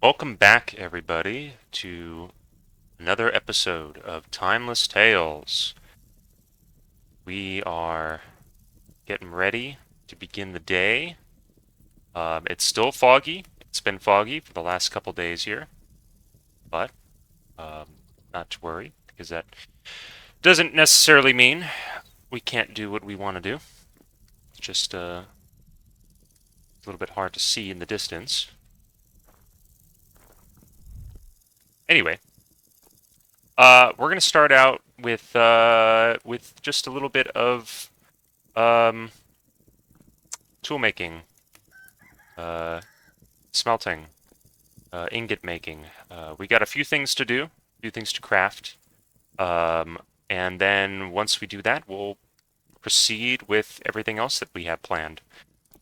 Welcome back, everybody, to another episode of Timeless Tales. We are getting ready to begin the day. It's still foggy. It's been foggy for the last couple days here, but um, not to worry, because that doesn't necessarily mean we can't do what we want to do. It's just a little bit hard to see in the distance. Anyway, we're gonna start out with just a little bit of um, tool making, uh, smelting, ingot making. We got a few things to do, a few things to craft, um, and then once we do that, we'll proceed with everything else that we have planned.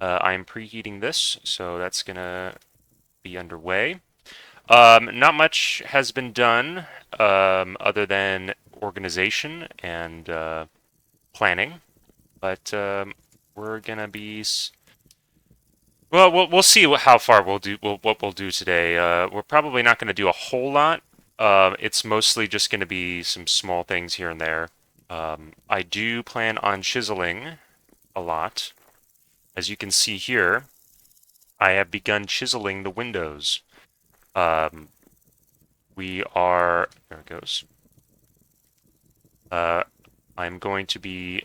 I'm preheating this, so that's gonna be underway. Not much has been done other than organization and planning, but we're gonna be well, we'll see how far we'll do. What we'll do today. We're probably not going to do a whole lot. It's mostly just going to be some small things here and there. I do plan on chiseling a lot. As you can see here, I have begun chiseling the windows. Um, we are. There it goes. Uh, I'm going to be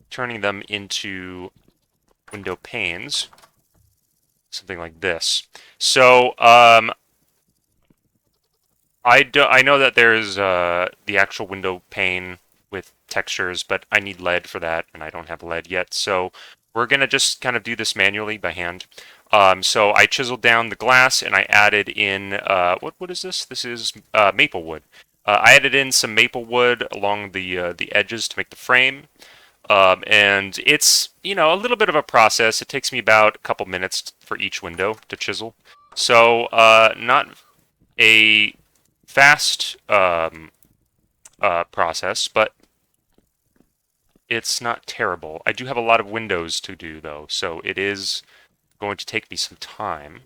turning them into window panes, something like this. So, I know that there's the actual window pane with textures, but I need lead for that, and I don't have lead yet. So we're gonna just kind of do this manually by hand. So I chiseled down the glass, and I added in what is this? This is maple wood. I added in some maple wood along the edges to make the frame. And it's a little bit of a process. It takes me about a couple minutes for each window to chisel. So not a fast process, but it's not terrible. I do have a lot of windows to do, though, so it is going to take me some time.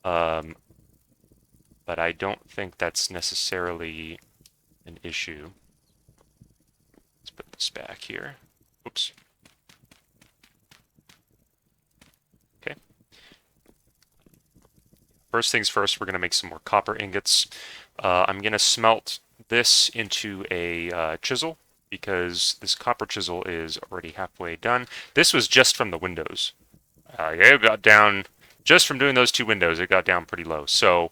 Um, but I don't think that's necessarily an issue. Let's put this back here. Oops. Okay. First things first, we're going to make some more copper ingots. I'm going to smelt this into a chisel because this copper chisel is already halfway done. This was just from the windows. It got down, just from doing those two windows, it got down pretty low. So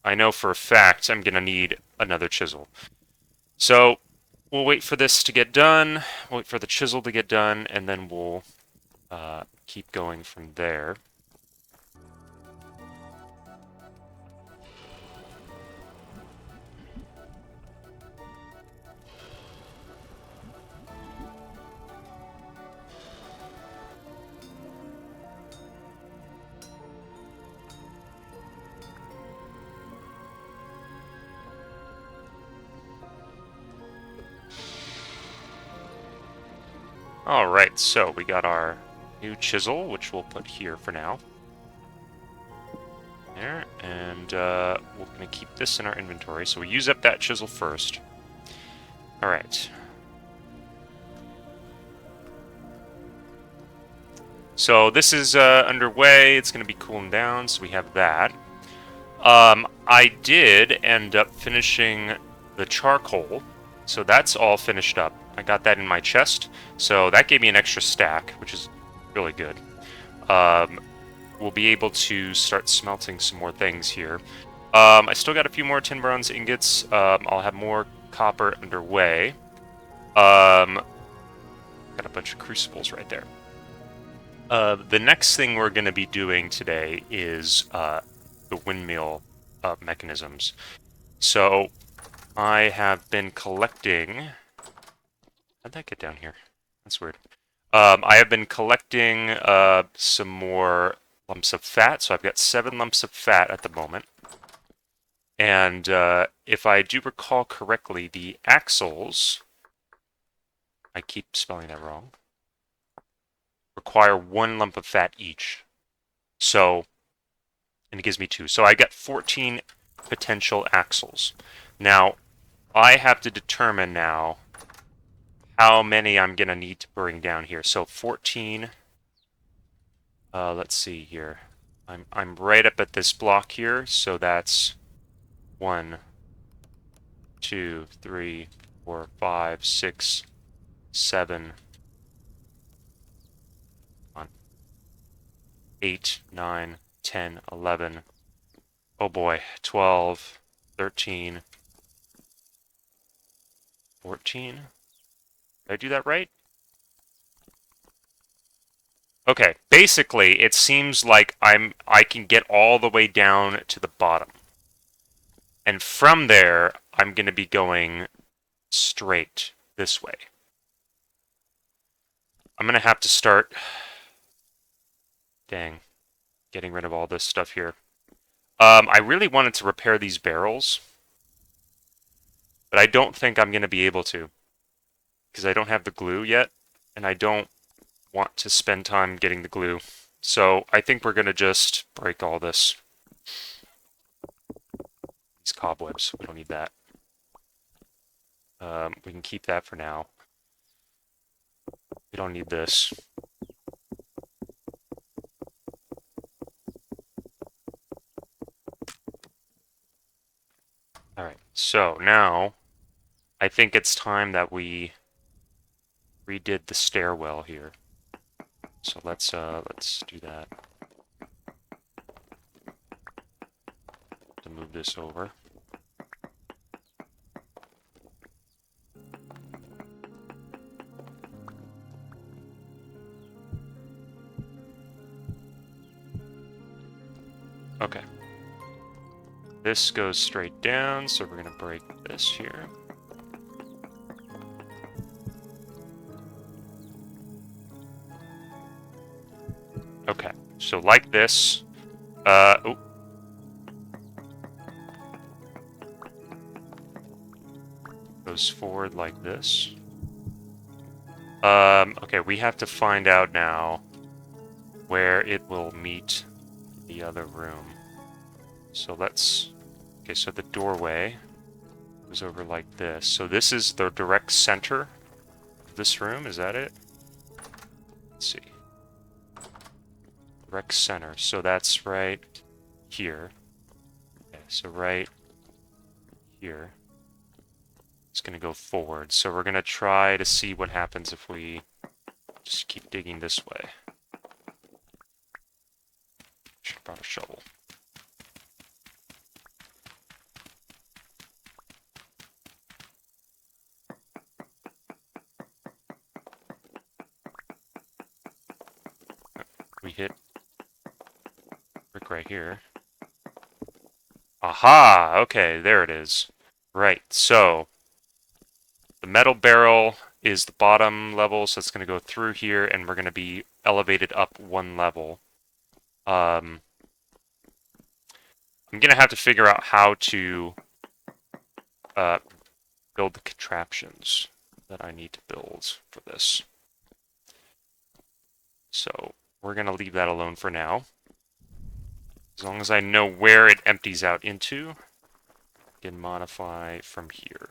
I know for a fact I'm going to need another chisel. So we'll wait for this to get done, wait for the chisel to get done, and then we'll keep going from there. Alright, so we got our new chisel, which we'll put here for now. There, and we're going to keep this in our inventory, so we use up that chisel first. Alright. So this is underway, it's going to be cooling down, so we have that. I did end up finishing the charcoal, so that's all finished up. I got that in my chest, so that gave me an extra stack, which is really good. We'll be able to start smelting some more things here. I still got a few more tin bronze ingots. I'll have more copper underway. Got a bunch of crucibles right there. The next thing we're going to be doing today is the windmill mechanisms. So I have been collecting. How'd that get down here? That's weird. I have been collecting some more lumps of fat. So I've got 7 lumps of fat at the moment. And if I do recall correctly, the axles, I keep spelling that wrong, require 1 lump of fat each. So and it gives me 2. So I got 14 potential axles. Now, I have to determine now how many I'm going to need to bring down here. So 14, let's see here. I'm right up at this block here, so that's 1, 2, 3, 4, 5, 6, 7, 8, 9, 10, 11. Oh boy, 12, 13, 14. Did I do that right? Okay, basically, it seems like I can get all the way down to the bottom. And from there, I'm going to be going straight this way. I'm going to have to start, dang, getting rid of all this stuff here. I really wanted to repair these barrels, but I don't think I'm going to be able to, because I don't have the glue yet, and I don't want to spend time getting the glue. So I think we're going to just break all this. These cobwebs, we don't need that. We can keep that for now. We don't need this. Alright, so now I think it's time that we redid the stairwell here. So let's do that. To move this over. Okay. This goes straight down, so we're gonna break this here. Okay, so like this. Oh. Goes forward like this. Okay, we have to find out now where it will meet the other room. So let's... Okay, so the doorway goes over like this. So this is the direct center of this room, is that it? Let's see. Direct center, so that's right here. Okay, so right here. It's gonna go forward. So we're gonna try to see what happens if we just keep digging this way. Should have brought a shovel. We hit brick right here. Aha! Okay, there it is. Right, so the metal barrel is the bottom level, so it's going to go through here, and we're going to be elevated up 1 level. I'm going to have to figure out how to build the contraptions that I need to build for this. So we're going to leave that alone for now. As long as I know where it empties out into, I can modify from here.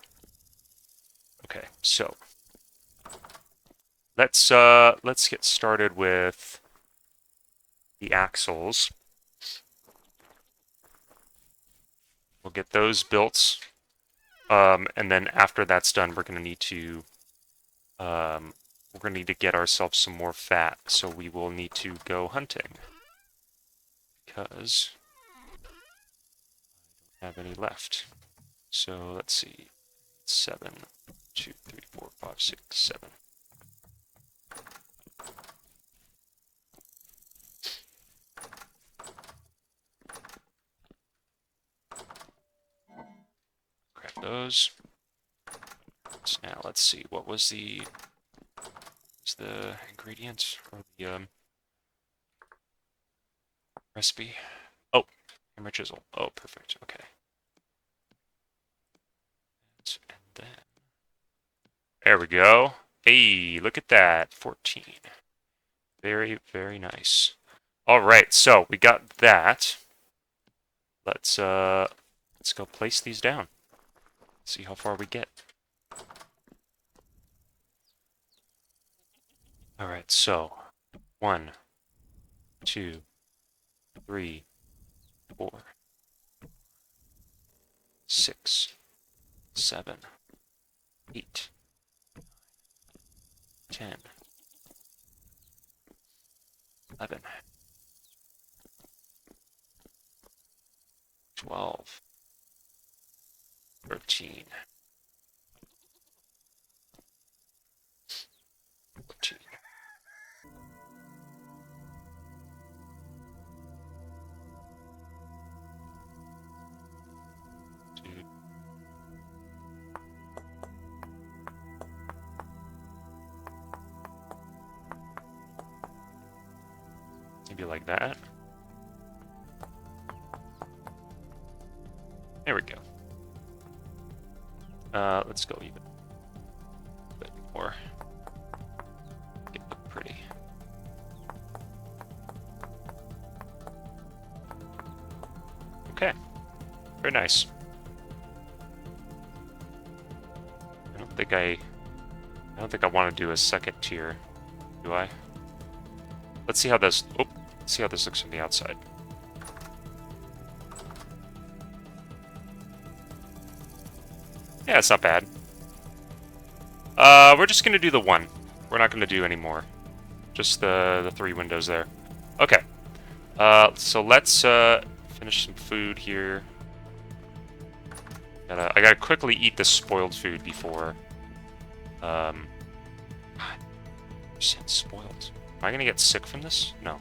Okay, so let's get started with the axles. We'll get those built, and then after that's done, we're going to need to get ourselves some more fat. So we will need to go hunting because I don't have any left. So let's see, 7, 2, 3, 4, 5, 6, 7. Grab those. So now let's see, what was the ingredient or the recipe? Oh, hammer chisel. Oh, perfect. Okay. And then there we go. Hey, look at that. 14. Very, very nice. All right, so we got that. let's go place these down. See how far we get. All right, so 1, 2, 3, 4, 6, 7, 8, 10, 11, 12, 13, 14. Maybe like that. There we go. Let's go even a bit more. Get it look pretty. Okay. Very nice. I don't think I want to do a second tier, do I? Let's see how this let's see how this looks from the outside. Yeah, it's not bad. We're just gonna do the one. We're not gonna do any more. Just the 3 windows there. Okay. So let's finish some food here. I gotta quickly eat this spoiled food before. God, percent spoiled. Am I gonna get sick from this? No.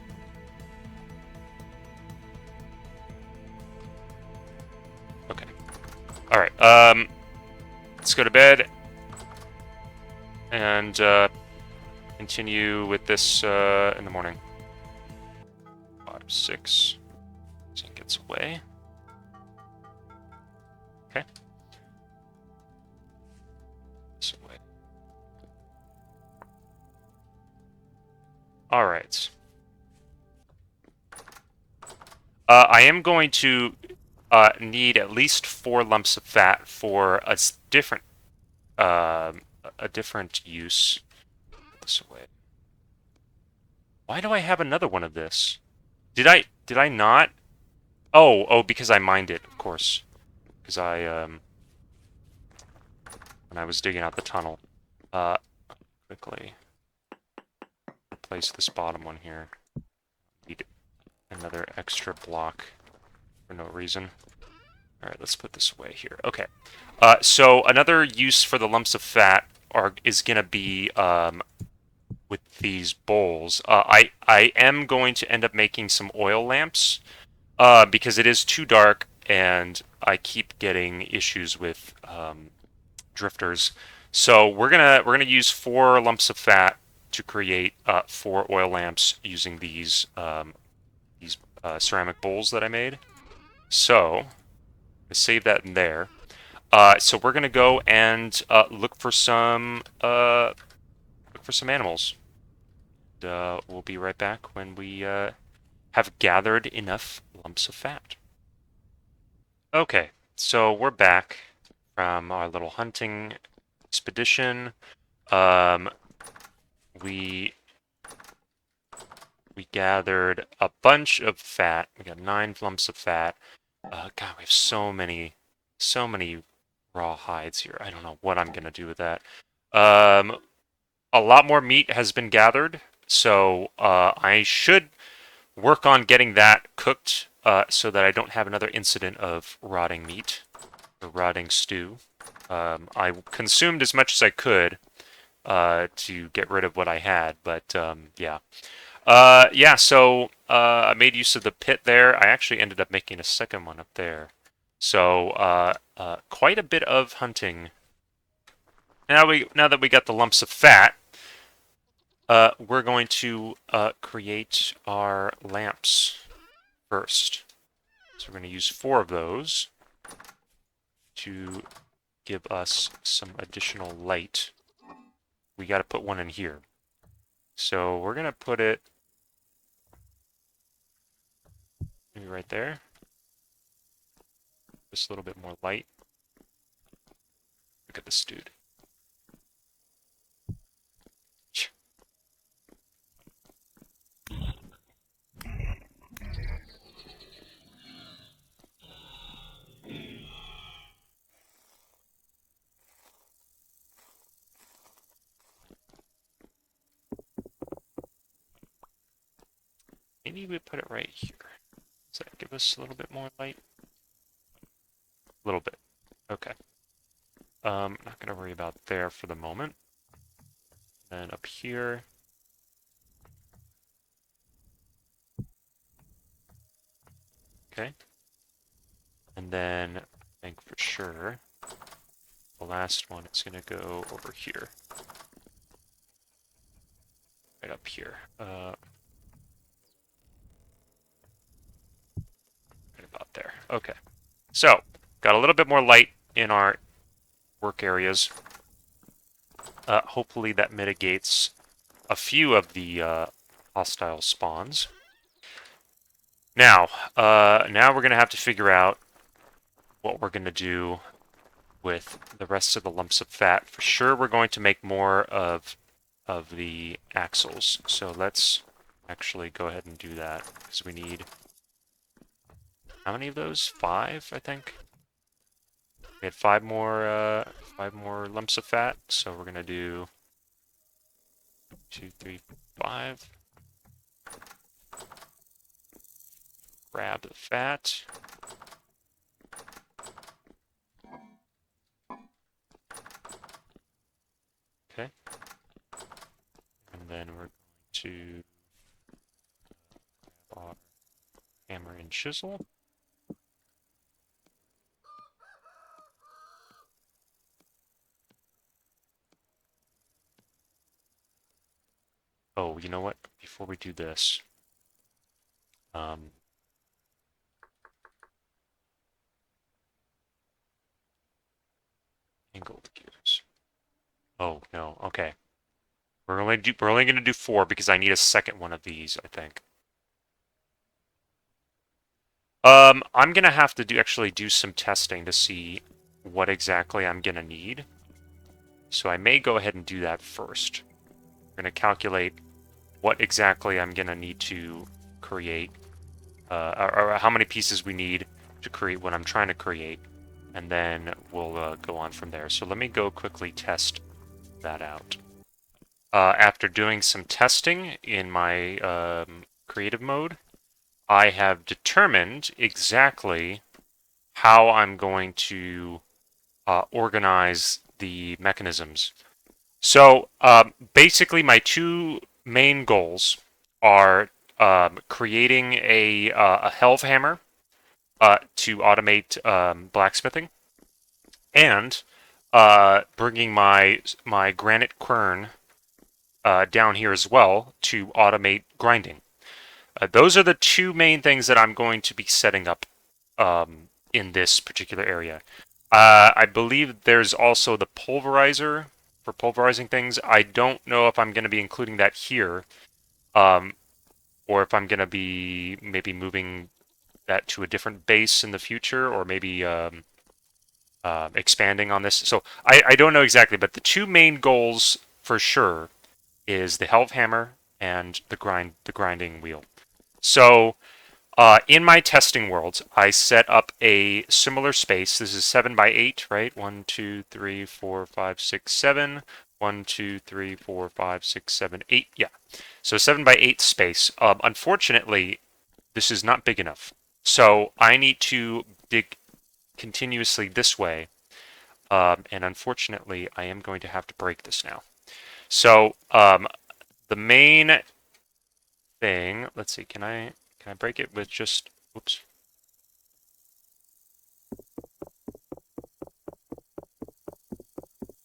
Okay. All right. Let's go to bed and continue with this in the morning. 5, 6. So it gets away. Okay. This away. All right. I am going to need at least 4 lumps of fat for a different use. Put this away. Why do I have another one of this? Did I not? Oh, because I mined it, of course. Because when I was digging out the tunnel. Quickly replace this bottom one here. Need another extra block for no reason. Alright, let's put this away here. Okay. So another use for the lumps of fat is going to be with these bowls. I am going to end up making some oil lamps because it is too dark and I keep getting issues with drifters. So we're gonna use 4 lumps of fat to create 4 oil lamps using these ceramic bowls that I made. So save that in there. So we're gonna go and look for some animals. We'll be right back when we have gathered enough lumps of fat. Okay, so we're back from our little hunting expedition. We gathered a bunch of fat. We got 9 lumps of fat. God, we have so many raw hides here. I don't know what I'm gonna do with that. A lot more meat has been gathered, so I should work on getting that cooked so that I don't have another incident of rotting meat or rotting stew. I consumed as much as I could to get rid of what I had, but yeah. So I made use of the pit there. I actually ended up making a second one up there. So quite a bit of hunting. Now that we got the lumps of fat, we're going to create our lamps first. So we're going to use 4 of those to give us some additional light. We got to put one in here. So we're going to put it maybe right there. Just a little bit more light. Look at this dude. Maybe we put it right here. Does that give us a little bit more light? A little bit. Okay. Not gonna worry about there for the moment. Then up here. Okay. And then I think for sure the last one is gonna go over here. Right up here. Right about there. Okay. So, got a little bit more light in our work areas. Hopefully that mitigates a few of the hostile spawns. Now, now we're going to have to figure out what we're going to do with the rest of the lumps of fat. For sure, we're going to make more of the axles. So let's actually go ahead and do that, because we need... How many of those? 5, I think. We had 5 more lumps of fat, so we're gonna do 2, 3, 5. Grab the fat. Okay. And then we're going to grab our hammer and chisel. Oh, you know what? Before we do this, angled gears. Oh no. Okay. We're only gonna do 4 because I need a second one of these, I think. I'm gonna have to actually do some testing to see what exactly I'm gonna need. So I may go ahead and do that first. We're gonna calculate what exactly I'm gonna need to create, or how many pieces we need to create what I'm trying to create, and then we'll go on from there. So let me go quickly test that out. After doing some testing in my creative mode, I have determined exactly how I'm going to organize the mechanisms. So basically, my 2 main goals are creating a helve hammer to automate blacksmithing, and bringing my granite quern down here as well to automate grinding. Those are the 2 main things that I'm going to be setting up in this particular area. I believe there's also the pulverizer for pulverizing things. I don't know if I'm going to be including that here, or if I'm going to be maybe moving that to a different base in the future, or maybe expanding on this. So I don't know exactly, but the 2 main goals for sure is the helve hammer and the grinding wheel. So in my testing world, I set up a similar space. This is 7 by 8, right? 1, 2, 3, 4, 5, 6, 7. 1, 2, 3, 4, 5, 6, 7, 8. Yeah. So 7 by 8 space. Unfortunately, this is not big enough. So I need to dig continuously this way. And unfortunately, I am going to have to break this now. So the main thing, let's see, can I break it with just, oops.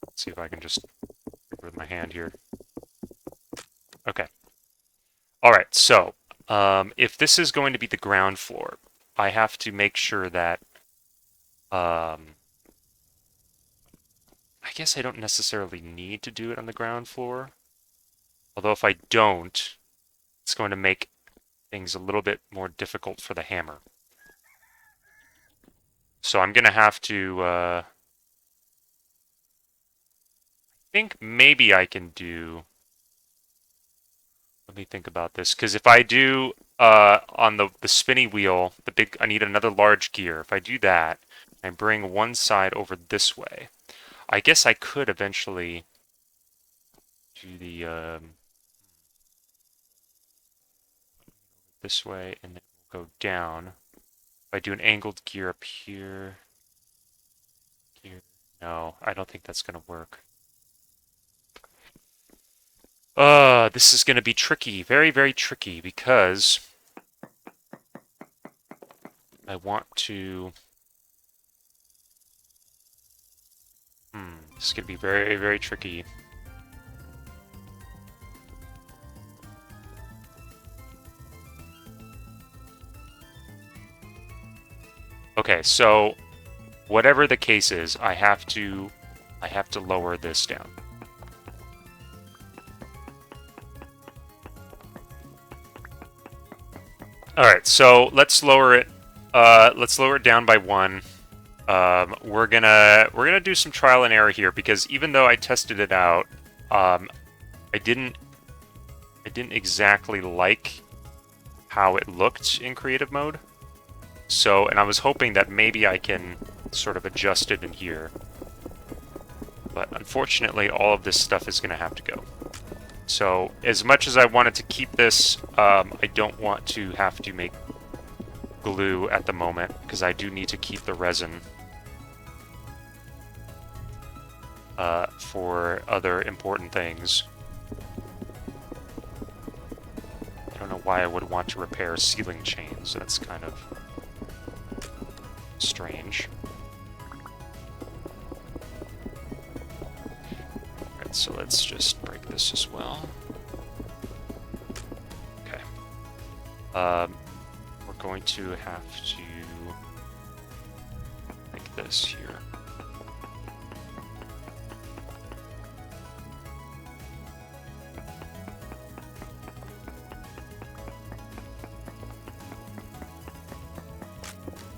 Let's see if I can just with my hand here. Okay. All right, so if this is going to be the ground floor, I have to make sure that I guess I don't necessarily need to do it on the ground floor. Although if I don't, it's going to make things a little bit more difficult for the hammer. So I'm gonna have to, I think maybe I can do, let me think about this, because if I do, on the spinny wheel, I need another large gear. If I do that, and bring one side over this way, I guess I could eventually do the, this way, and then we'll go down. If I do an angled gear up here, gear, no, I don't think that's gonna work. This is gonna be tricky, very, very tricky, because I want to, this is gonna be very, very tricky. Okay, so whatever the case is, I have to lower this down. All right, so let's lower it. Let's lower it down by 1. We're gonna do some trial and error here, because even though I tested it out, I didn't exactly like how it looked in creative mode. So, and I was hoping that maybe I can sort of adjust it in here. But unfortunately, all of this stuff is going to have to go. So, as much as I wanted to keep this, I don't want to have to make glue at the moment, because I do need to keep the resin for other important things. I don't know why I would want to repair ceiling chains. That's kind of strange. Alright, so let's just break this as well. Okay. We're going to have to make this here.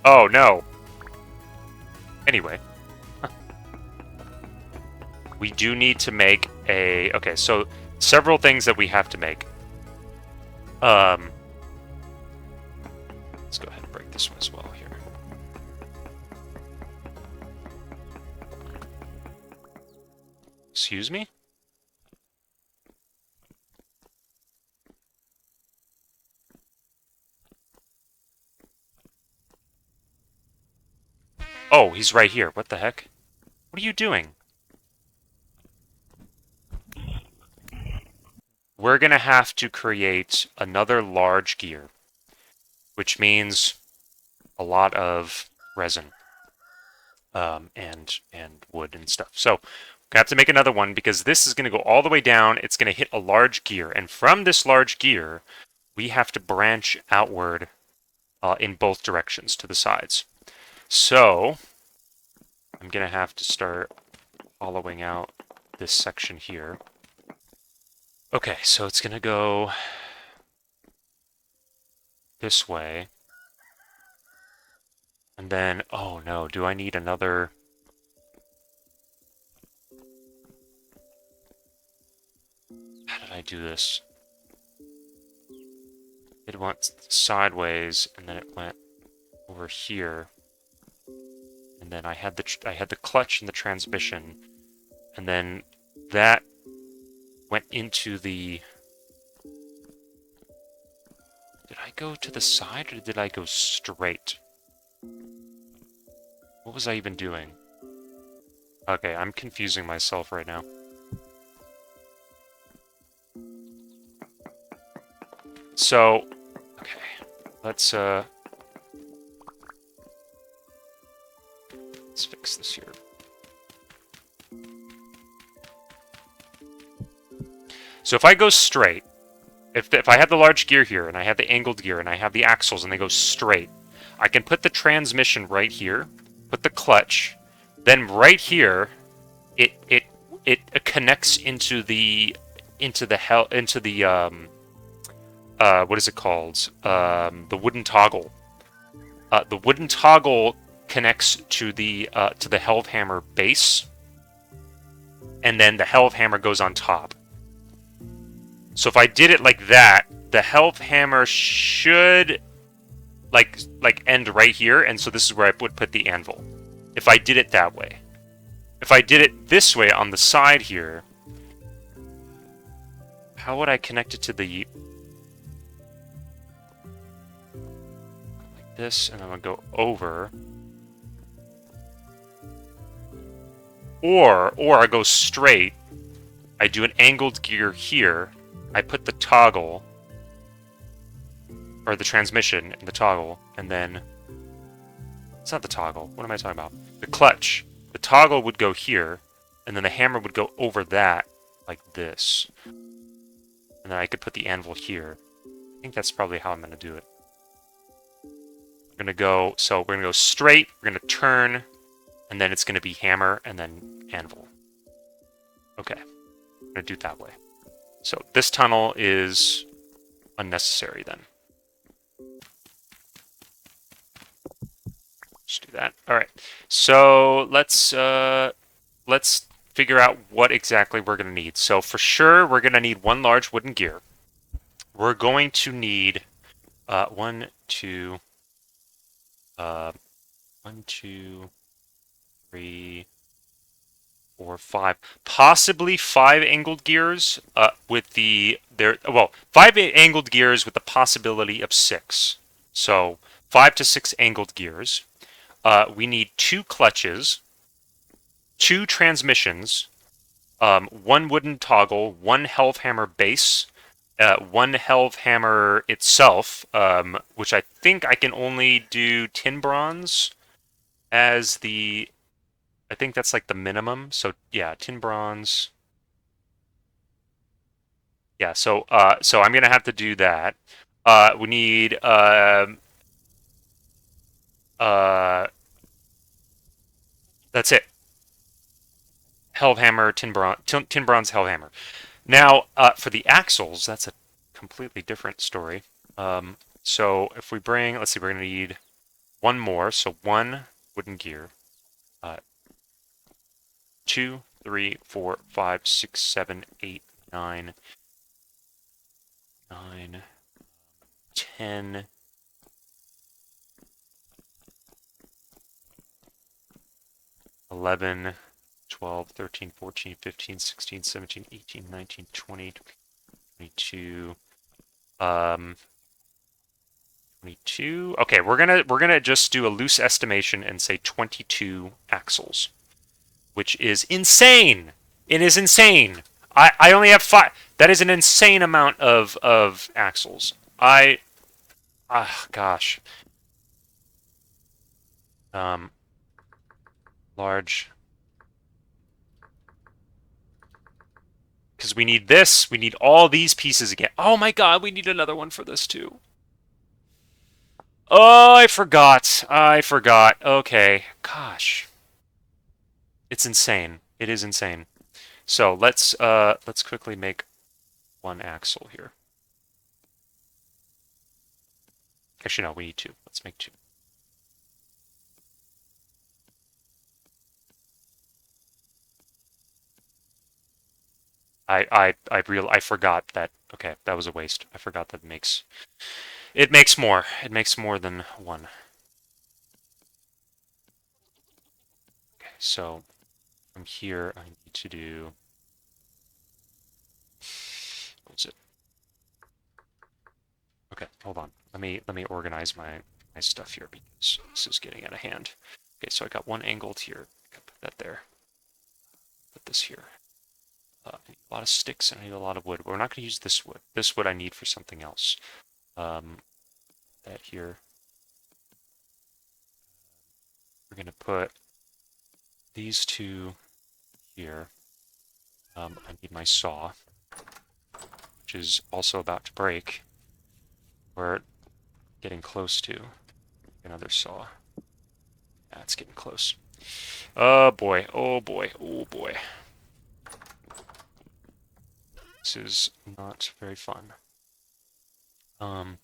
Oh, no! Anyway. We do need to make a... Okay, so several things that we have to make. Let's go ahead and break this one as well here. Excuse me? Oh, he's right here. What the heck? What are you doing? We're going to have to create another large gear, which means a lot of resin and wood and stuff. So we're going to have to make another one, because this is going to go all the way down. It's going to hit a large gear. And from this large gear, we have to branch outward in both directions to the sides. So I'm going to have to start hollowing out this section here. Okay, so it's going to go this way. And then, oh no, do I need another... How did I do this? It went sideways, and then it went over here. And then I had the clutch and the transmission, and then that went into the... Did I go to the side, or did I go straight? What was I even doing? Okay, I'm confusing myself right now. So, okay, let's fix this here. So if I go straight, if I have the large gear here, and I have the angled gear, and I have the axles, and they go straight, I can put the transmission right here, put the clutch, then right here, it connects into the what is it called? The wooden toggle. The wooden toggle connects to the helve hammer base, and then the helve hammer goes on top. So if I did it like that, the helve hammer should like end right here, and so this is where I would put the anvil. If I did it that way. If I did it this way on the side here, how would I connect it to the... like this, and I'm going to go over. Or I go straight. I do an angled gear here. I put the toggle, or the transmission in the toggle, and then... it's not the toggle. What am I talking about? The clutch. The toggle would go here, and then the hammer would go over that, like this. And then I could put the anvil here. I think that's probably how I'm going to do it. We're going to go... so we're going to go straight, we're going to turn, and then it's going to be hammer, and then anvil. Okay. I'm going to do it that way. So this tunnel is unnecessary then. Just do that. All right. So let's figure out what exactly we're going to need. So for sure, we're going to need one large wooden gear. We're going to need one, two, 3, 4, 5, possibly 5 angled gears with the there. Well, 5 angled gears with the possibility of 6. So 5 to 6 angled gears. We need 2 clutches, 2 transmissions, 1 wooden toggle, 1 helve hammer base, 1 helve hammer itself, which I think I can only do tin bronze as the... I think that's like the minimum. So yeah, tin bronze. Yeah, so I'm gonna have to do that. We need that's it. Helve hammer, tin bronze, helve hammer. Now, for the axles, that's a completely different story. So if we bring, let's see, we're gonna need 1 more. So 1 wooden gear. 2, 3, 4, 5, 6, 7, 8, 9, 10. 11, 12, 13, 14, 15, 16, 17, 18, 19, 20, 22, 22. Okay, we're gonna just do a loose estimation and say 22 axles, which is insane. It is insane. I only have 5. That is an insane amount of axles. Gosh. Large. Because we need this. We need all these pieces again. Oh my god, we need another one for this too. Oh, I forgot. Okay. Gosh. It's insane. It is insane. So let's quickly make 1 axle here. Actually, no, we need 2. Let's make 2. I forgot that. Okay, that was a waste. I forgot that it makes more. It makes more than 1. Okay, so from here I need to do... what was it? Okay, hold on. Let me organize my stuff here because this is getting out of hand. Okay, so I got 1 angled here. Put that there. Put this here. I need a lot of sticks and I need a lot of wood. We're not going to use this wood. This wood I need for something else. That here. We're going to put these 2 here. I need my saw, which is also about to break. We're getting close to another saw. Yeah, it's getting close. Oh boy, oh boy, oh boy. This is not very fun. Okay.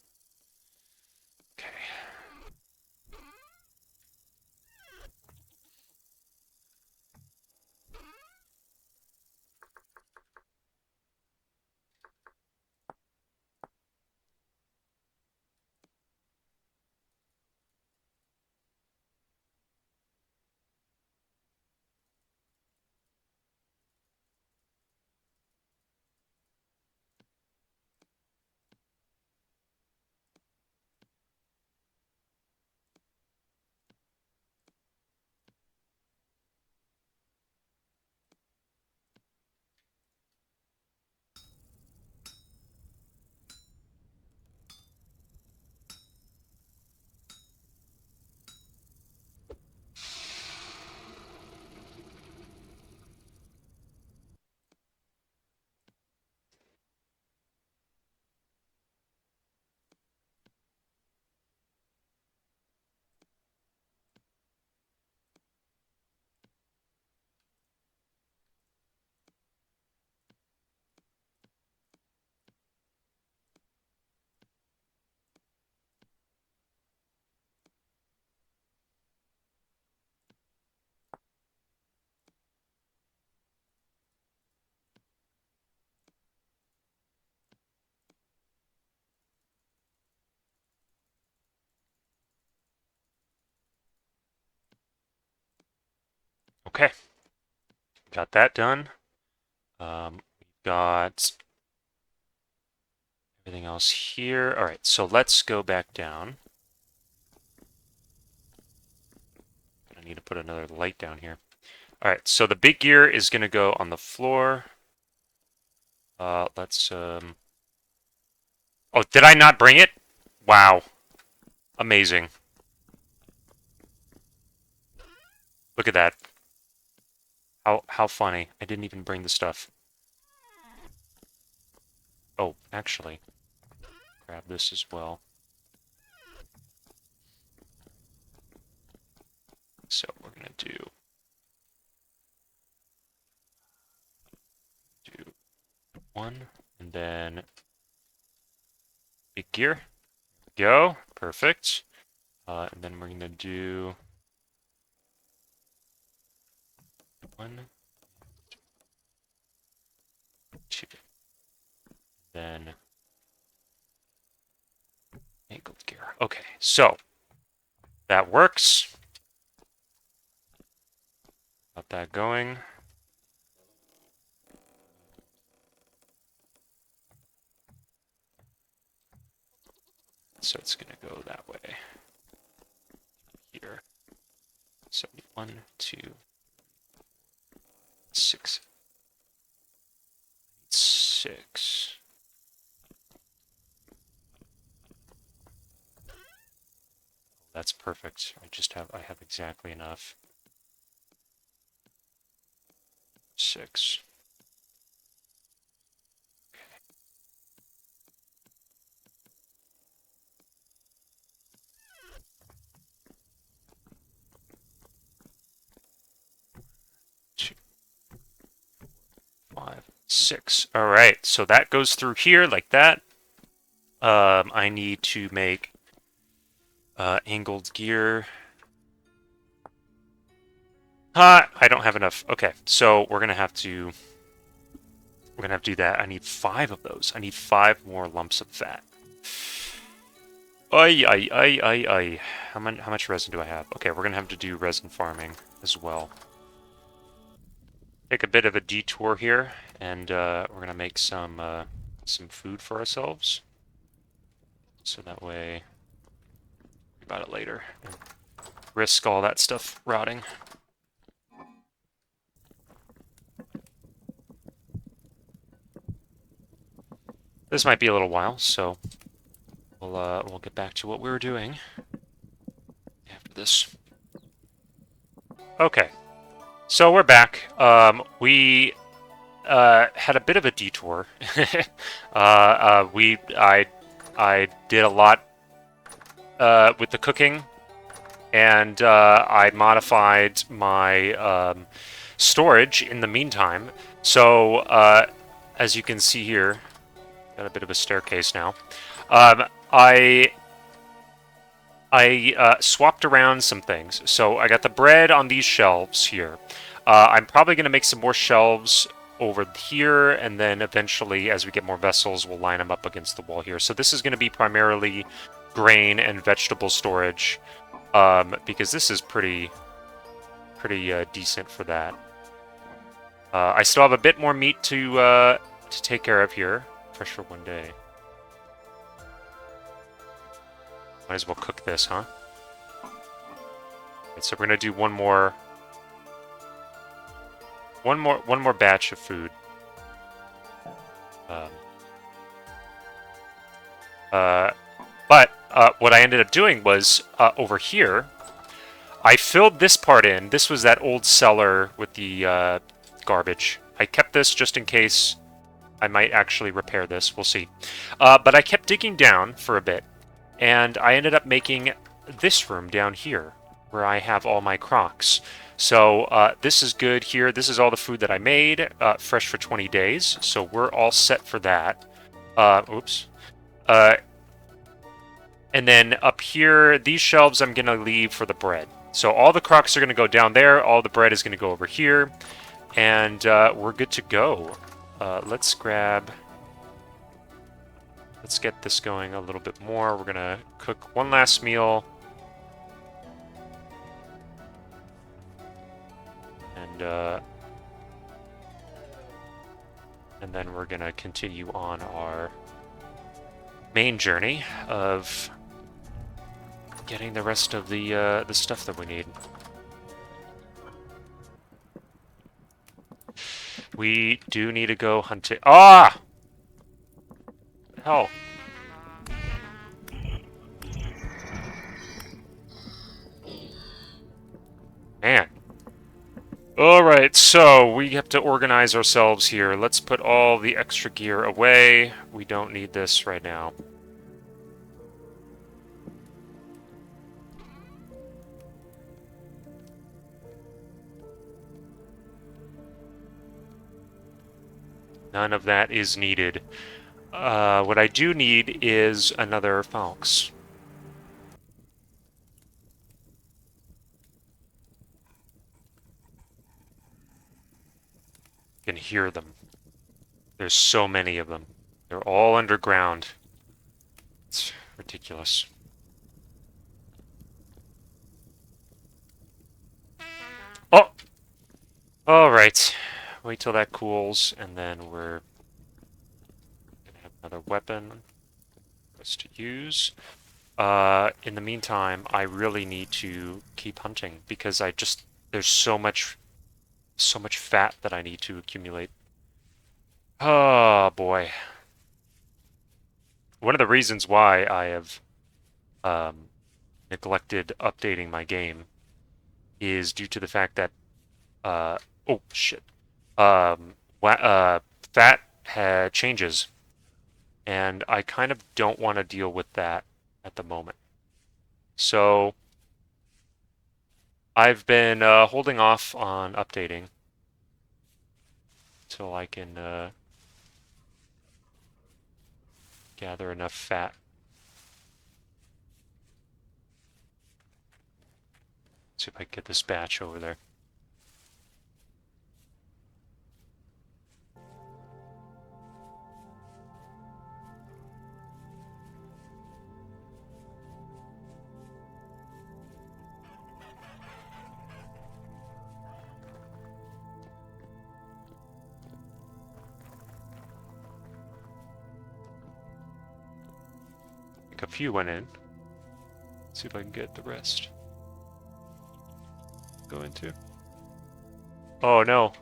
Okay, got that done. We've got everything else here. All right, so let's go back down. I need to put another light down here. All right, so the big gear is going to go on the floor. Let's. Oh, did I not bring it? Wow, amazing. Look at that. How funny. I didn't even bring the stuff. Oh, actually, grab this as well. So we're gonna do one, and then big gear. Go. Perfect. And then we're gonna do one, two, then angled gear. Okay, so that works. Got that going. So it's gonna go that way. Here. So 1, 2, 6, 6. That's perfect. I have exactly enough. 6. 2, 5, 6. All right, so that goes through here like that. I need to make angled gear. I don't have enough. Okay, so we're gonna have to do that. I need 5 of those. I need 5 more lumps of fat. Ay, ay, ay, ay, ay. How much resin do I have? Okay, we're gonna have to do resin farming as well. Take a bit of a detour here, and we're gonna make some food for ourselves. So that way, about it later. Risk all that stuff rotting. This might be a little while, so we'll get back to what we were doing after this. Okay, so we're back. We had a bit of a detour. I did a lot with the cooking, and I modified my storage in the meantime. So as you can see here, got a bit of a staircase now. I swapped around some things. So I got the bread on these shelves here. I'm probably going to make some more shelves over here, and then eventually, as we get more vessels, we'll line them up against the wall here. So this is going to be primarily grain and vegetable storage, because this is pretty decent for that. I still have a bit more meat to take care of here. Fresh for one day. Might as well cook this, huh? Okay, so we're gonna do one more batch of food. But what I ended up doing was over here, I filled this part in. This was that old cellar with the garbage. I kept this just in case I might actually repair this. We'll see. But I kept digging down for a bit, and I ended up making this room down here, where I have all my crocs. So this is good here. This is all the food that I made, fresh for 20 days. So we're all set for that. Oops. And then up here, these shelves I'm going to leave for the bread. So all the crocs are going to go down there. All the bread is going to go over here. And we're good to go. Let's get this going a little bit more. We're going to cook one last meal. And and then we're gonna continue on our main journey of getting the rest of the stuff that we need. We do need to go hunting. Ah! Hell. Man. Alright, so we have to organize ourselves here. Let's put all the extra gear away. We don't need this right now. None of that is needed. What I do need is another fox. You can hear them. There's so many of them. They're all underground. It's ridiculous. Oh! Alright. Wait till that cools, and then we're gonna have another weapon for us to use. In the meantime, I really need to keep hunting because there's so much fat that I need to accumulate. Oh boy. One of the reasons why I have neglected updating my game is due to the fact that oh shit. Fat changes, and I kind of don't want to deal with that at the moment. So I've been holding off on updating till I can gather enough fat. See if I can get this batch over there. I think a few went in. See if I can get the rest. Go into. Oh no.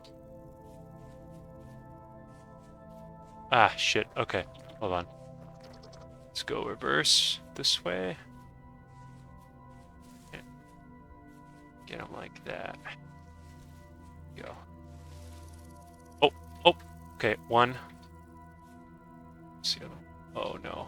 Ah, shit. Okay. Hold on. Let's go reverse this way. Get them like that. Go. Oh, oh. Okay, one. Let's see the other one. Oh no.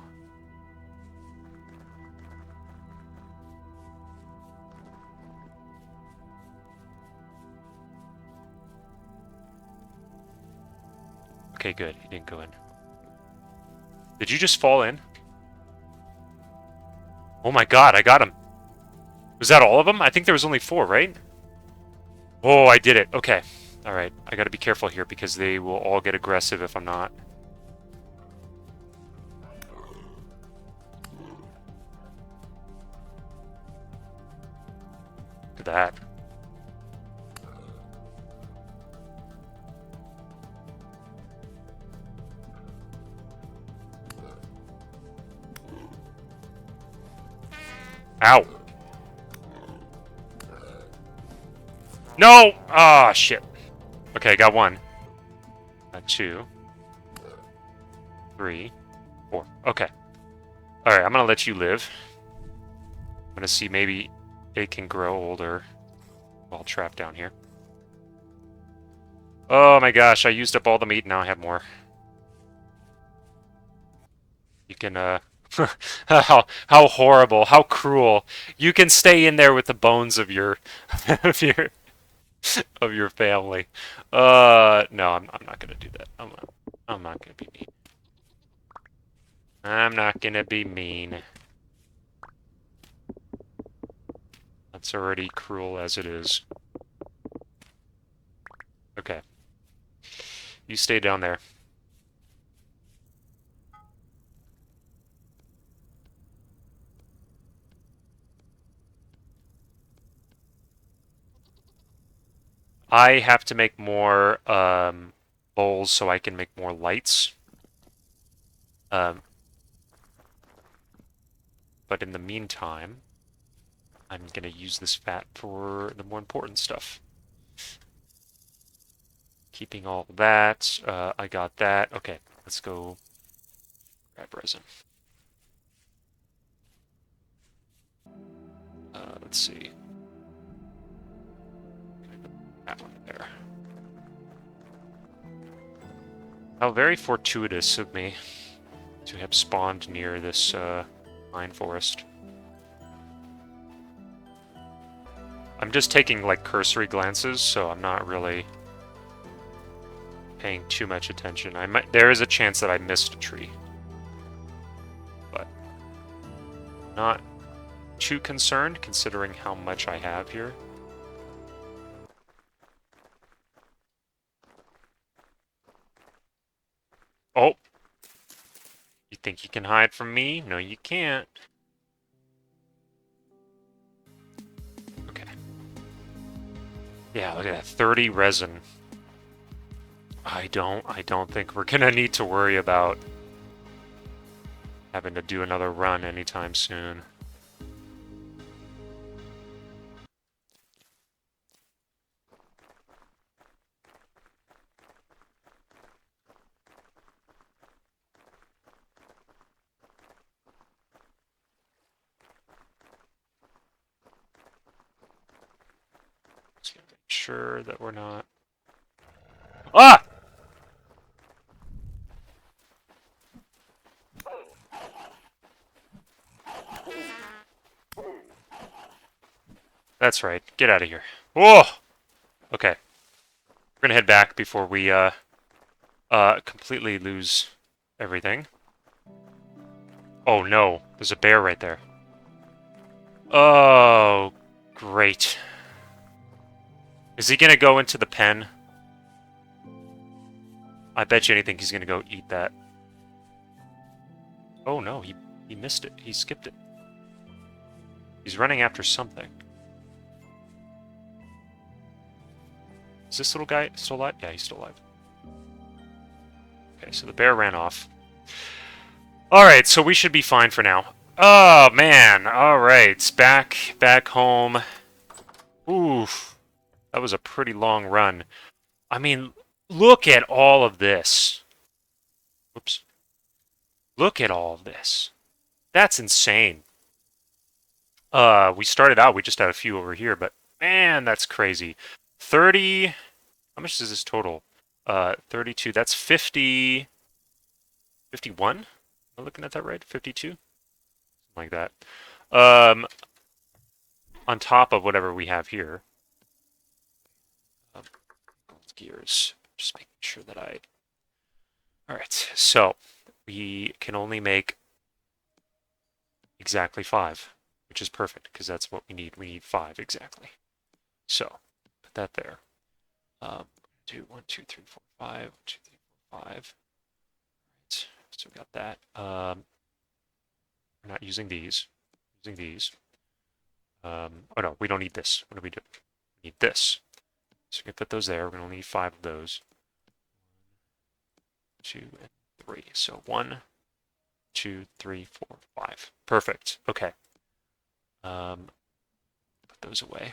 Okay, good. He didn't go in. Did you just fall in? Oh my god, I got him. Was that all of them? I think there was only 4, right? Oh, I did it. Okay. Alright. I gotta be careful here because they will all get aggressive if I'm not. Look at that. Ow. No! Ah, shit. Okay, I got 1. Got 2. 3. 4. Okay. Alright, I'm gonna let you live. I'm gonna see maybe it can grow older while trapped down here. Oh my gosh, I used up all the meat, now I have more. You can, how horrible, how cruel. You can stay in there with the bones of your of your of your family. No, I'm not gonna do that. I'm not gonna be mean. I'm not gonna be mean. That's already cruel as it is. Okay. You stay down there. I have to make more bowls so I can make more lights. Um, but in the meantime, I'm gonna use this fat for the more important stuff. Keeping all that. I got that. Okay, let's go grab resin. Let's see. That one there. How very fortuitous of me to have spawned near this pine forest. I'm just taking like cursory glances, so I'm not really paying too much attention. There is a chance that I missed a tree, but not too concerned considering how much I have here. Oh! You think you can hide from me? No, you can't. Okay. Yeah, look at that. 30 resin. I don't think we're gonna need to worry about having to do another run anytime soon. Just gonna make sure that we're not... Ah! That's right. Get out of here. Whoa! Okay. We're gonna head back before we, completely lose everything. Oh no, there's a bear right there. Oh, great. Is he gonna go into the pen? I bet you anything he's gonna go eat that. Oh no, he missed it. He skipped it. He's running after something. Is this little guy still alive? Yeah, he's still alive. Okay, so the bear ran off. Alright, so we should be fine for now. Oh, man. Alright, back home. Oof. That was a pretty long run. I mean, look at all of this. Whoops. Look at all of this. That's insane. We started out, we just had a few over here, but man, that's crazy. 30... How much is this total? 32. That's 50... 51? Am I looking at that right? 52? Something like that. On top of whatever we have here. Gears. Just making sure that I... Alright, so we can only make exactly 5, which is perfect, because that's what we need. We need 5 exactly. So, put that there. 2, 1, 2, 3, 4, 5. 1, 2, 3, 4, 5. Right, so we got that. We're not using these. Using these. Oh no, we don't need this. What do we do? We need this. So we can put those there. We're going to need 5 of those. 2, and 3. So 1, 2, 3, 4, 5. Perfect. Okay. Put those away.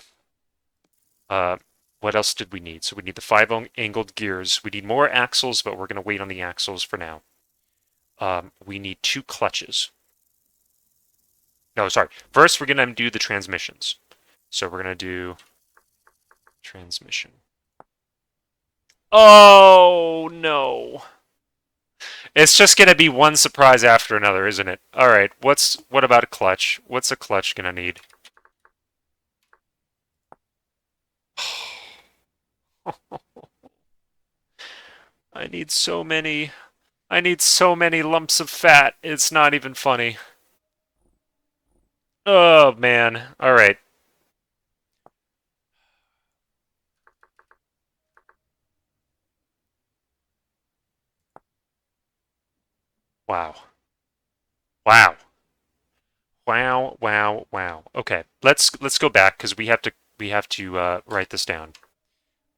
What else did we need? So we need the 5-angled gears. We need more axles, but we're going to wait on the axles for now. We need 2 clutches. No, sorry. First, we're going to do the transmissions. So we're going to do transmission. Oh, no. It's just going to be one surprise after another, isn't it? All right. What about a clutch? What's a clutch going to need? I need so many. I need so many lumps of fat. It's not even funny. Oh, man. All right. Wow. Wow. Wow, wow, wow. Okay. Let's go back because we have to write this down.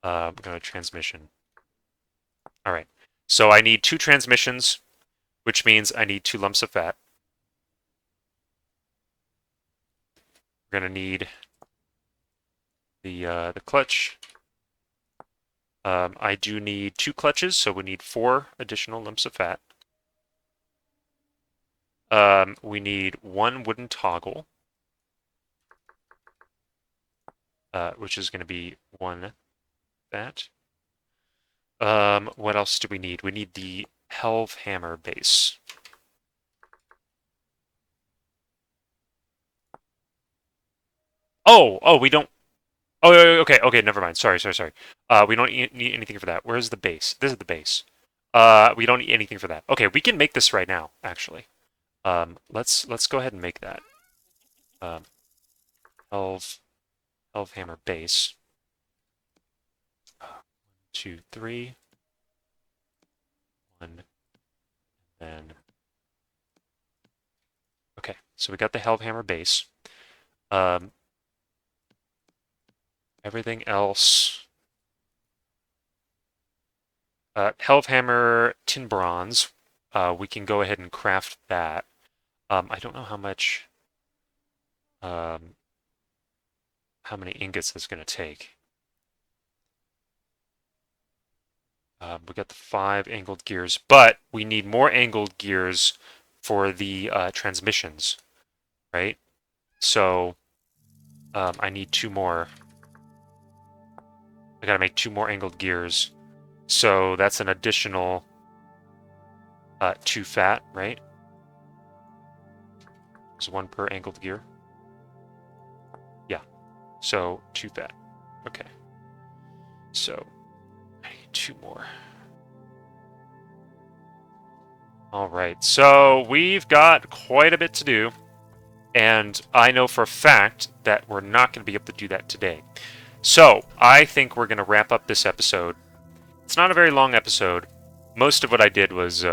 We got a transmission. All right. So I need 2 transmissions, which means I need 2 lumps of fat. We're gonna need the clutch. I do need 2 clutches, so we need 4 additional lumps of fat. We need 1 wooden toggle, which is going to be 1 fat. What else do we need? We need the helve hammer base. Oh, we don't. Oh, okay, never mind. Sorry. We don't need anything for that. Where's the base? This is the base. We don't need anything for that. Okay, we can make this right now, actually. Let's go ahead and make that. Helve hammer base. 1, 2, 3. 1, then. Okay, so we got the helve hammer base. Everything else. Helve hammer tin bronze. We can go ahead and craft that. I don't know how much. How many ingots that's going to take. We got the 5 angled gears, but we need more angled gears for the transmissions, right? So I need 2 more. I gotta make 2 more angled gears. So that's an additional 2 fat, right? There's 1 per angled gear. Yeah. So 2 fat. Okay. So I need 2 more. All right. So we've got quite a bit to do. And I know for a fact that we're not going to be able to do that today. So I think we're going to wrap up this episode. It's not a very long episode. Most of what I did was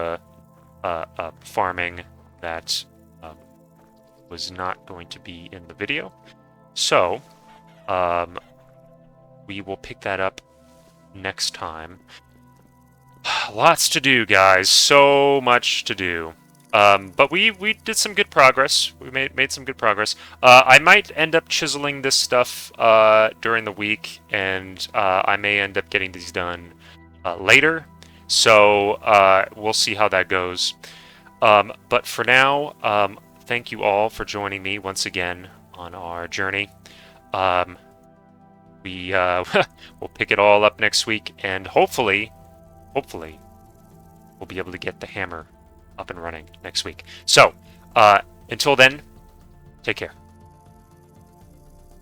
farming that was not going to be in the video. So we will pick that up next time. Lots to do, guys. So much to do. But we did some good progress. We made some good progress. I might end up chiseling this stuff during the week, and I may end up getting these done later. So we'll see how that goes. But for now, thank you all for joining me once again on our journey. We'll pick it all up next week, and hopefully, we'll be able to get the hammer up and running next week. So, until then, take care.